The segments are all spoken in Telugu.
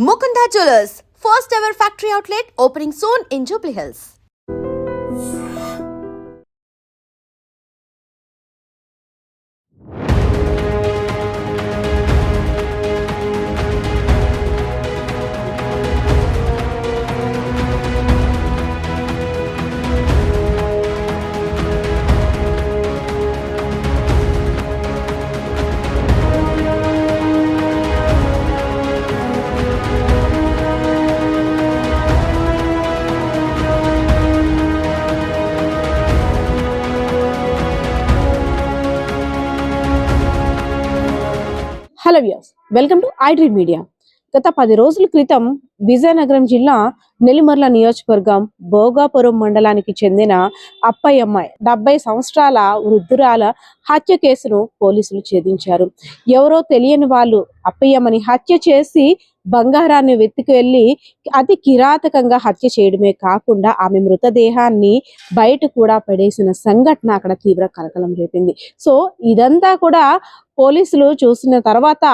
Mukunda Jewellers, first ever factory outlet opening soon in Jubilee Hills. Hello viewers, welcome to iDream media. గత 10 రోజుల క్రితం విజయనగరం జిల్లా నెల్లిమర్ల నియోజకవర్గం భోగాపురం మండలానికి చెందిన అప్పయ్యమ్మాయి 70 సంవత్సరాల వృద్ధురాల హత్య కేసును పోలీసులు ఛేదించారు. ఎవరో తెలియని వాళ్ళు అప్పయ్యమ్మని హత్య చేసి బంగారాన్ని వెతికి అతి కిరాతకంగా హత్య చేయడమే కాకుండా ఆమె మృతదేహాన్ని బయట కూడా పడేసిన సంఘటన అక్కడ తీవ్ర కలకలం రేపింది. సో ఇదంతా కూడా పోలీసులు చూసిన తర్వాత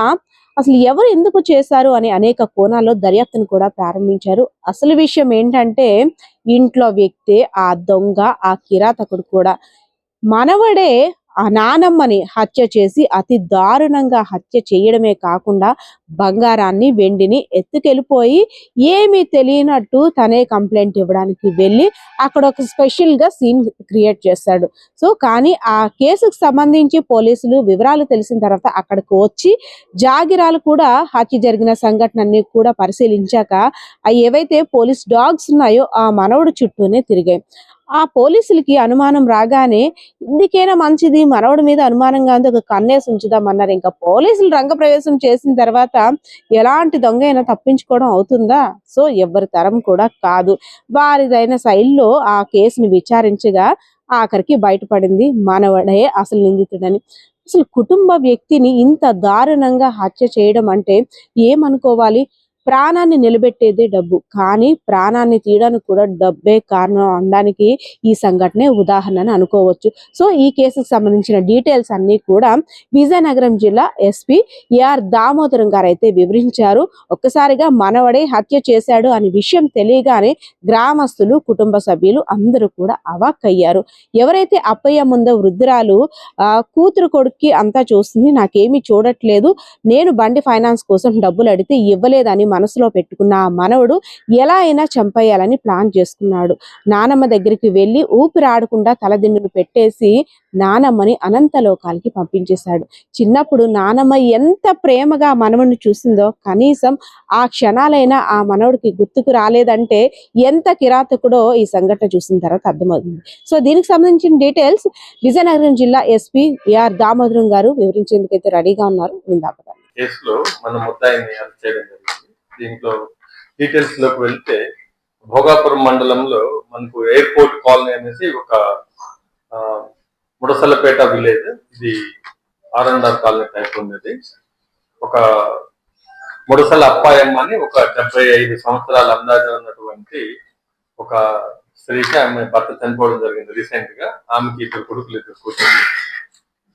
అసలు ఎవరు ఎందుకు చేశారు అని అనేక కోణాల్లో దర్యాప్తును కూడా ప్రారంభించారు. అసలు విషయం ఏంటంటే, ఇంట్లో వ్యక్తే ఆ దొంగ, ఆ కిరాతకుడు కూడా మనవడే ఆ నానమ్మని హత్య చేసి అతి దారుణంగా హత్య చేయడమే కాకుండా బంగారాన్ని, వెండిని ఎత్తుకెళ్ళిపోయి ఏమీ తెలియనట్టు తనే కంప్లైంట్ ఇవ్వడానికి వెళ్ళి అక్కడ ఒక స్పెషల్ గా సీన్ క్రియేట్ చేస్తాడు. సో కానీ ఆ కేసుకు సంబంధించి పోలీసులు వివరాలు తెలిసిన తర్వాత అక్కడికి వచ్చి జాగిరాలు కూడా హత్య జరిగిన సంఘటనని కూడా పరిశీలించాక ఏవైతే పోలీస్ డాగ్స్ ఉన్నాయో ఆ మనవడు చుట్టూనే తిరిగాయి. ఆ పోలీసులకి అనుమానం రాగానే ఇందుకైనా మంచిది, మనవడి మీద అనుమానంగా ఉంది, ఒక కన్నేసి ఉంచుదామన్నారు. ఇంకా పోలీసులు రంగప్రవేశం చేసిన తర్వాత ఎలాంటి దొంగ అయినా తప్పించుకోవడం అవుతుందా? సో ఎవరి తరం కూడా కాదు. వారిదైన శైలిలో ఆ కేసుని విచారించగా ఆఖరికి బయటపడింది మనవడే అసలు నిందితుడని. అసలు కుటుంబ వ్యక్తిని ఇంత దారుణంగా హత్య చేయడం అంటే ఏమనుకోవాలి? ప్రాణాన్ని నిలబెట్టేదే డబ్బు, కానీ ప్రాణాన్ని తీయడానికి కూడా డబ్బే కారణం అనడానికి ఈ సంఘటనే ఉదాహరణ అని అనుకోవచ్చు. సో ఈ కేసుకు సంబంధించిన డీటెయిల్స్ అన్ని కూడా విజయనగరం జిల్లా ఎస్పీ ఏఆర్ దామోదరం గారు అయితే వివరించారు. ఒక్కసారిగా మనవడే హత్య చేశాడు అనే విషయం తెలియగానే గ్రామస్తులు, కుటుంబ సభ్యులు అందరూ కూడా అవాక్కయ్యారు. ఎవరైతే అప్పయ్య ముందో వృద్ధురాలు కూతురు కొడుక్కి అంతా చూస్తుంది, నాకేమీ చూడట్లేదు, నేను బండి ఫైనాన్స్ కోసం డబ్బులు అడిగితే ఇవ్వలేదని మనసులో పెట్టుకున్న ఆ మనవడు ఎలా అయినా చంపేయాలని ప్లాన్ చేసుకున్నాడు. నానమ్మ దగ్గరికి వెళ్ళి ఊపిరాడకుండా తలదిన్నులు పెట్టేసి నానమ్మని అనంత లోకాలకి పంపించేశాడు. చిన్నప్పుడు నానమ్మ ఎంత ప్రేమగా మనవడిని చూసిందో కనీసం ఆ క్షణాలైనా ఆ మనవడికి గుర్తుకు రాలేదంటే ఎంత కిరాతకుడో ఈ సంఘటన చూసిన తర్వాత అర్థమవుతుంది. సో దీనికి సంబంధించిన డీటెయిల్స్ విజయనగరం జిల్లా ఎస్పీ ఏఆర్ దామోదరం గారు వివరించేందుకైతే రెడీగా ఉన్నారు. కేసులో మన ముద్దాయిని అరెస్ట్ చేయడం జరిగింది. దీంట్లో డీటెయిల్స్ లోకి వెళ్తే, భోగాపురం మండలంలో మనకు ఎయిర్పోర్ట్ కాలనీ అనేసి ఒక ముడసలపేట విలేజ్, ఇది R&R కాలనీ టైప్ ఉన్నది. ఒక ముడసల అప్పాయమ్మ అని ఒక 75 సంవత్సరాల అందాజ ఉన్నటువంటి ఒక స్త్రీకి ఆమె భర్త చనిపోవడం జరిగింది రీసెంట్ గా. ఆమెకి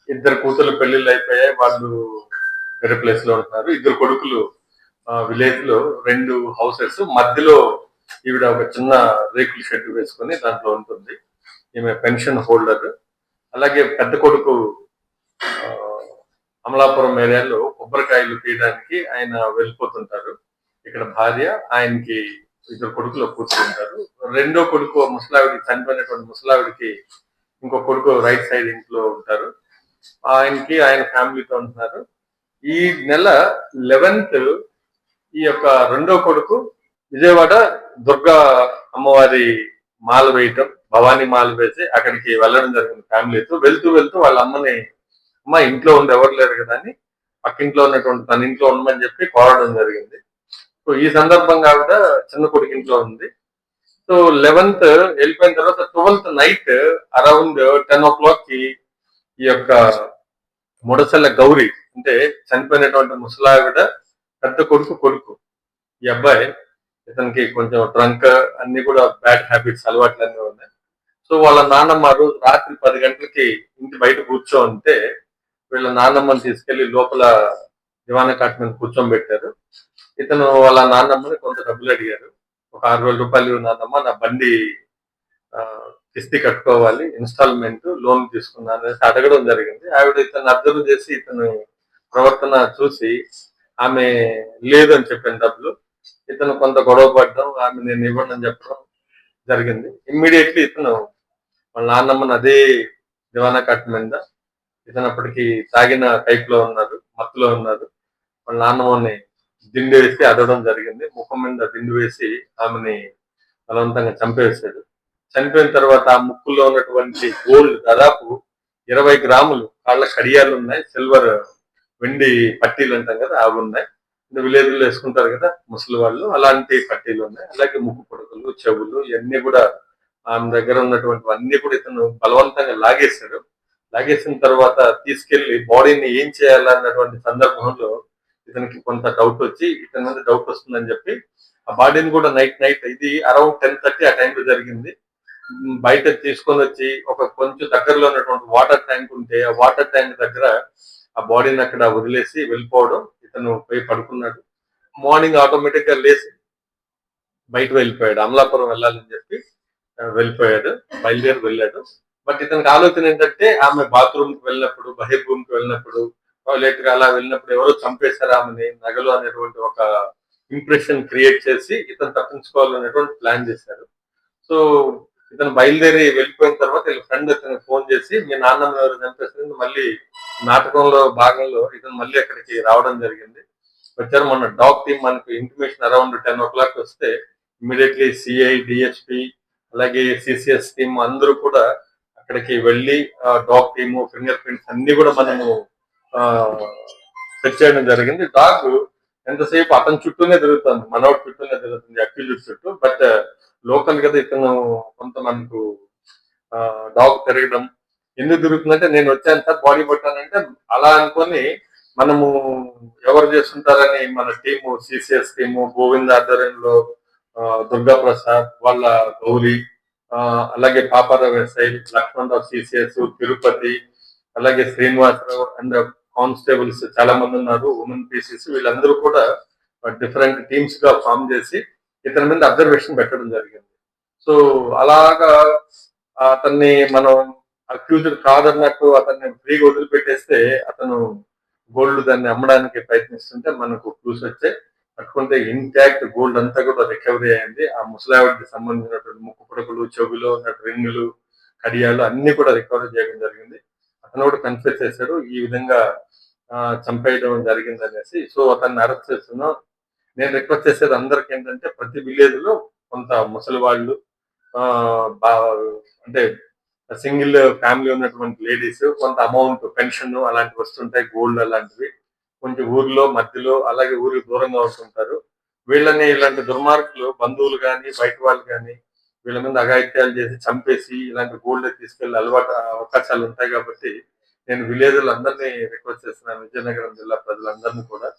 ఇద్దరు కూతుర్లు పెళ్లిళ్ళు అయిపోయాయి, వాళ్ళు వేరే ప్లేస్ లో ఉంటున్నారు. ఇద్దరు కొడుకులు విలేజ్ లో 2 హౌసెస్ మధ్యలో ఈవిడ ఒక చిన్న రేకుల షెడ్ వేసుకొని దాంట్లో ఉంటుంది. ఈమె పెన్షన్ హోల్డర్. అలాగే పెద్ద కొడుకు అమలాపురం ఏరియాలో కొబ్బరికాయలు తీయడానికి ఆయన వెళ్ళిపోతుంటారు. ఇక్కడ భార్య, ఆయనకి ఇద్దరు కొడుకులు కూర్చుంటారు. రెండో కొడుకు ముసలావిడికి, చనిపోయినటువంటి ముసలావిడికి ఇంకో కొడుకు రైట్ సైడ్ ఇంట్లో ఉంటారు. ఆయనకి ఆయన ఫ్యామిలీతో ఉంటున్నారు. ఈ నెల 11th ఈ యొక్క రెండో కొడుకు విజయవాడ దుర్గా అమ్మవారి మాల వేయటం, భవానీ మాల వేసి అక్కడికి వెళ్ళడం జరిగింది ఫ్యామిలీతో. వెళ్తూ వాళ్ళ అమ్మని, అమ్మ ఇంట్లో ఉండి ఎవరు లేరు కదా అని పక్కింట్లో ఉన్నటువంటి తన ఇంట్లో ఉండమని చెప్పి కోరడం జరిగింది. సో ఈ సందర్భంగా ఆవిడ చిన్న కొడుకు ఇంట్లో ఉంది. సో 11th వెళ్ళిపోయిన తర్వాత 12th నైట్ అరౌండ్ 10 o'clock కి ఈ యొక్క ముడసల గౌరీ అంటే చనిపోయినటువంటి ముసలావిడ పెద్ద కొడుకు ఈ అబ్బాయి, ఇతనికి కొంచెం డ్రంక్, అన్ని కూడా బ్యాడ్ హ్యాబిట్స్, అలవాట్లు అన్నీ ఉన్నాయి. సో వాళ్ళ నాన్నమ్మ రోజు రాత్రి 10 గంటలకి ఇంటి బయట కూర్చోంటే వీళ్ళ నాన్నమ్మని తీసుకెళ్లి లోపల దివానా కాట్ మీద కూర్చోబెట్టారు. ఇతను వాళ్ళ నాన్నమ్మని కొంత డబ్బులు అడిగారు. ఒక 6,000 రూపాయలు నాన్నమ్మ నా బండి కిస్తీ కట్టుకోవాలి, ఇన్‌స్టాల్‌మెంట్ లోన్ తీసుకున్నాను అనేసి అడగడం జరిగింది. ఆవిడ ఇతన్ని అబ్జర్వ్ చేసి ఇతను ప్రవర్తన చూసి ఆమె లేదని చెప్పింది డబ్బులు. ఇతను కొంత గొడవ పడడం, ఆమె నేను ఇవ్వనని చెప్పడం జరిగింది. ఇమ్మీడియేట్‌లీ ఇతను వాళ్ళ నాన్నమ్మని అదే దివానా కట్ట మీద, ఇతను అప్పటికి తాగిన టైప్‌లో ఉన్నారు, మత్తులో ఉన్నారు. వాళ్ళ నాన్నమ్మని దిండు వేసి అదడం జరిగింది. ముఖం మీద దిండు వేసి ఆమెని బలవంతంగా చంపేశాడు. చనిపోయిన తర్వాత ఆ ముక్కులో ఉన్నటువంటి గోల్డ్ దాదాపు 20 గ్రాములు, కాళ్ళ కడియాలు ఉన్నాయి, సిల్వర్ వెండి పట్టీలు అంటాం కదా అవి ఉన్నాయి. విలేజ్లో వేసుకుంటారు కదా ముసలి వాళ్ళు, అలాంటి పట్టీలు ఉన్నాయి. అలాగే ముక్కు పుడకలు, చెవులు ఇవన్నీ కూడా ఆమె దగ్గర ఉన్నటువంటివన్నీ కూడా ఇతను బలవంతంగా లాగేశాడు. లాగేసిన తర్వాత తీసుకెళ్లి బాడీని ఏం చేయాలన్నటువంటి సందర్భంలో ఇతనికి కొంత డౌట్ వచ్చి, ఇతని మీద డౌట్ వస్తుందని చెప్పి ఆ బాడీని కూడా నైట్ ఇది అరౌండ్ 10:30 ఆ టైంలో జరిగింది. బయట తీసుకొని వచ్చి ఒక కొంచెం దగ్గరలో ఉన్నటువంటి వాటర్ ట్యాంక్ ఉంటే ఆ వాటర్ ట్యాంక్ దగ్గర ఆ బాడీని అక్కడ వదిలేసి వెళ్ళిపోవడం. ఇతను పోయి పడుకున్నాడు. మార్నింగ్ ఆటోమేటిక్ గా లేచి బయట వెళ్ళిపోయాడు. అమలాపురం వెళ్ళాలని చెప్పి వెళ్ళిపోయాడు, బయలుదేరి వెళ్ళాడు. బట్ ఇతనికి ఆలోచన ఏంటంటే ఆమె బాత్రూమ్ కి వెళ్ళినప్పుడు, బహిర్భూమికి వెళ్ళినప్పుడు, టాయిలెట్ కి అలా వెళ్ళినప్పుడు ఎవరో చంపేశారు ఆమెని, నగలు అనేటువంటి ఒక ఇంప్రెషన్ క్రియేట్ చేసి ఇతను తప్పించుకోవాలనేటువంటి ప్లాన్ చేశారు. సో ఇతను బయలుదేరి వెళ్ళిపోయిన తర్వాత వీళ్ళ ఫ్రెండ్ ఇతనికి ఫోన్ చేసి మీ నాన్నమ్మ ఎవరు చంపేసింది, మళ్ళీ నాటకంలో భాగంలో ఇతను మళ్ళీ అక్కడికి రావడం జరిగింది. వచ్చారు. మొన్న డాగ్ టీమ్ మనకు ఇంటిమేషన్ అరౌండ్ 10 o'clock వస్తే ఇమీడియట్లీ సిఐ, డిఎస్పి అలాగే సిసిఎస్ టీమ్ అందరూ కూడా అక్కడికి వెళ్ళి డాగ్ టీము, ఫింగర్ ప్రింట్స్ అన్ని కూడా మనము సెట్ చేయడం జరిగింది. డాగ్ ఎంతసేపు అతని చుట్టూనే తిరుగుతుంది, మనోడి చుట్టూనే తిరుగుతుంది, అక్యూజ్డ్ చుట్టూ. బట్ లోకల్ కదా ఇతను కొంత మనకు డాగ్ తిరగడం ఎందుకు తిరుగుతుందంటే నేను వచ్చాను సార్ బాడీ పట్టానంటే అలా అనుకొని మనము ఎవరు చేస్తుంటారని మన టీము, సిసిఎస్ టీము, గోవింద్ ఆధ్వర్యంలో దుర్గా ప్రసాద్ వాళ్ళ గౌరీ, అలాగే పాపారావు ఎస్ఐ, లక్ష్మణరావు సిసిఎస్, తిరుపతి, అలాగే శ్రీనివాసరావు అండ్ కానిస్టేబుల్స్ చాలా మంది ఉన్నారు, ఉమెన్ పీసీస్, వీళ్ళందరూ కూడా డిఫరెంట్ టీమ్స్ గా ఫామ్ చేసి ఇతని మీద అబ్జర్వేషన్ పెట్టడం జరిగింది. సో అలాగా అతన్ని మనం అక్యూజ్డ్ కాదన్నట్టు అతన్ని ఫ్రీగా వదిలిపెట్టేస్తే అతను గోల్డ్ దాన్ని అమ్మడానికి ప్రయత్నిస్తుంటే మనకు క్లూస్ వచ్చాయి. పట్టుకుంటే ఇంటాక్ట్ గోల్డ్ అంతా కూడా రికవరీ అయింది. ఆ ముసలావిడికి సంబంధించినటువంటి ముక్కు పుడకలు, చెవులో ఉన్న రింగులు, కడియాలు అన్ని కూడా రికవరీ చేయడం జరిగింది. అతను కూడా కన్ఫెస్ చేశాడు ఈ విధంగా చంపేయడం జరిగింది అనేసి. సో అతన్ని అరెస్ట్ చేస్తున్నాం. నేను రిక్వెస్ట్ చేసేది అందరికి ఏంటంటే ప్రతి విలేజ్ లో కొంత ముసలి వాళ్ళు, అంటే సింగిల్ ఫ్యామిలీ ఉన్నటువంటి లేడీస్ కొంత అమౌంట్ పెన్షన్ అలాంటివి వస్తుంటాయి, గోల్డ్ అలాంటివి కొంచెం ఊర్లో మధ్యలో అలాగే ఊరికి దూరంగా ఉంటుంటారు. వీళ్ళని ఇలాంటి దుర్మార్గులు బంధువులు కానీ బయట వాళ్ళు కానీ వీళ్ళ మీద అఘాయిత్యాలు చేసి చంపేసి ఇలాంటి గోల్డ్ తీసుకెళ్లి అలవాటు అవకాశాలు ఉంటాయి. కాబట్టి నేను విలేజ్లు అందరినీ రిక్వెస్ట్ చేస్తున్నాను, విజయనగరం జిల్లా ప్రజలందరినీ కూడా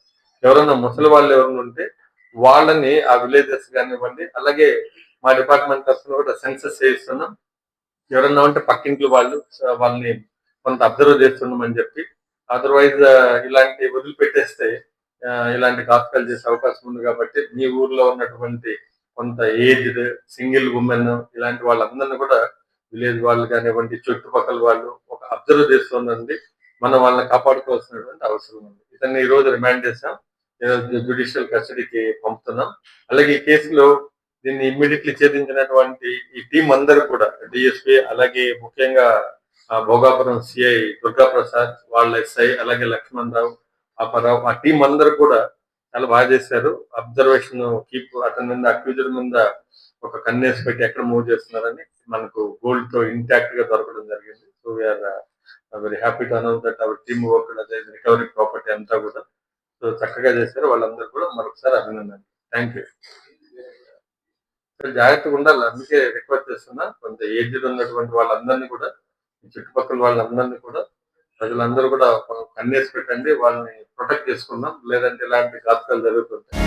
ఎవరైనా ముసలి వాళ్ళు ఎవరైనా ఉంటే వాళ్ళని ఆ విలేజెస్ కానివ్వండి, అలాగే మా డిపార్ట్మెంట్ తరఫున కూడా సెన్సస్ చేయిస్తున్నాం. ఎవరన్నా ఉంటే పక్కింట్లో వాళ్ళు వాళ్ళని కొంత అబ్జర్వ్ చేస్తున్నామని చెప్పి, అదర్వైజ్ ఇలాంటి వదిలిపెట్టేస్తే ఇలాంటి ఘాతకాలు చేసే అవకాశం ఉంది. కాబట్టి మీ ఊర్లో ఉన్నటువంటి కొంత ఏజ్డ్ సింగిల్ ఉమెన్ ఇలాంటి వాళ్ళందరినీ కూడా విలేజ్ వాళ్ళు కానివ్వండి, చుట్టుపక్కల వాళ్ళు ఒక అబ్జర్వ్ చేస్తుందండి, మనం వాళ్ళని కాపాడుకోవాల్సినటువంటి అవసరం ఉంది. ఇతన్ని ఈ రోజు రిమాండ్ చేశాం, జ్యుడిషియల్ కస్టడీకి పంపుతున్నాం. అలాగే ఈ కేసులో దీన్ని ఇమ్మీడియట్లీ ఛేదించినటువంటి ఈ టీం అందరూ కూడా డిఎస్పీ, అలాగే ముఖ్యంగా భోగాపురం సిఐ దుర్గా ప్రసాద్, వాళ్ళ ఎస్ఐ, అలాగే లక్ష్మణ్ రావు, పాపారావు, ఆ టీం అందరూ కూడా చాలా బాగా చేశారు. అబ్జర్వేషన్ కీప్ అతని మీద అక్యూజర్ మీద ఒక కన్నేసి పెట్టి ఎక్కడ మూవ్ చేస్తున్నారని మనకు గోల్డ్ తో ఇంటాక్ట్ గా దొరకడం జరిగింది. So we are very happy to announce that our team work అదే రికవరీ ప్రాపర్టీ అంతా కూడా సో చక్కగా చేశారు. వాళ్ళందరూ కూడా మరొకసారి అభినందనలు. Thank you. జాగ్రత్తగా ఉండాలి, అందుకే రిక్వెస్ట్ చేస్తున్నా. కొంత ఏజ్డ్ ఉన్నటువంటి వాళ్ళందరినీ కూడా, చుట్టుపక్కల వాళ్ళందరినీ కూడా, ప్రజలందరూ కూడా కన్నేసి పెట్టండి, వాళ్ళని ప్రొటెక్ట్ చేసుకుందాం, లేదంటే ఇలాంటి ఘాతకాలు జరుగుతుంటాయి.